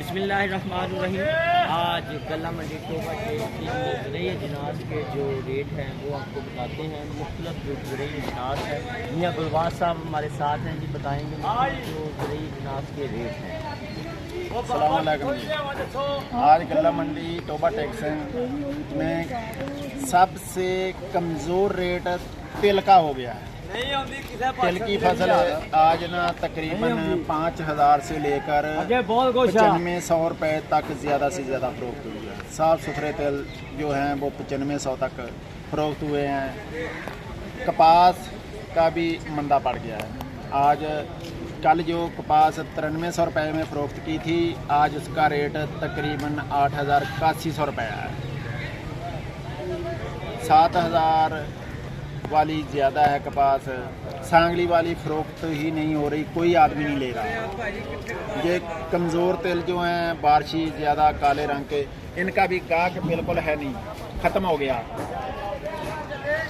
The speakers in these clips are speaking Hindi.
बिस्मिल्लाहिर्रहमानिर्रहीम। आज गला मंडी टोबा के ज़रिए जिनास के जो रेट हैं वो आपको बताते हैं। मुख्तलिफ जो ज़रिए जिनास है, मियाँ गुलबाज साहब हमारे साथ हैं जी, बताएंगे जो ज़रिए जिनास के रेट हैं। अस्सलाम वालेकुम जी। आज गला मंडी टोबा टैक्सन में सबसे कमज़ोर रेट तिल का हो गया है। तिल की फसल आज ना तकरीबन 5,000 से लेकर 9500 रुपये तक ज़्यादा से ज़्यादा फ़रोख्त हुई है। साफ़ सुथरे तिल जो हैं वो 9500 तक फ़रोख्त हुए हैं। कपास का भी मंदा पड़ गया है। आज कल जो कपास 9300 रुपये में फ़रोख्त की थी, आज उसका रेट तकरीबन 8,81 रुपये है। 7,000 वाली ज़्यादा है कपास। सांगली वाली फ़रोख्त ही नहीं हो रही, कोई आदमी नहीं ले रहा। ये कमज़ोर तिल जो हैं बारिशी ज़्यादा काले रंग के, इनका भी गाहक बिल्कुल है नहीं, ख़त्म हो गया।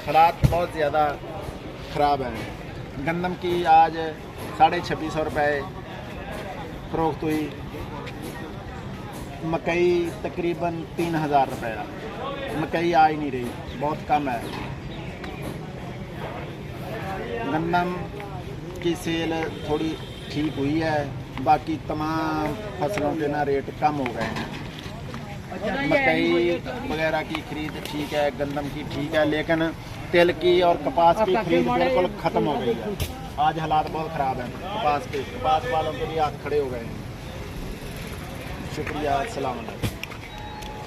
हालात बहुत ज़्यादा ख़राब हैं। गंदम की आज 2650 रुपये फ़रोख्त हुई। मकई तकरीबन 3000 रुपये। मकई आ ही नहीं रही, बहुत कम है। गंदम की सेल थोड़ी ठीक हुई है, बाकी तमाम फसलों के ना रेट कम हो गए हैं। मकई वगैरह की खरीद ठीक है, गंदम की ठीक है, लेकिन तिल की और कपास की खरीद बिल्कुल ख़त्म हो गई है। आज हालात बहुत ख़राब हैं कपास के। कपास वालों के भी हाथ खड़े हो गए हैं। शुक्रिया। अस्सलाम वालेकुम।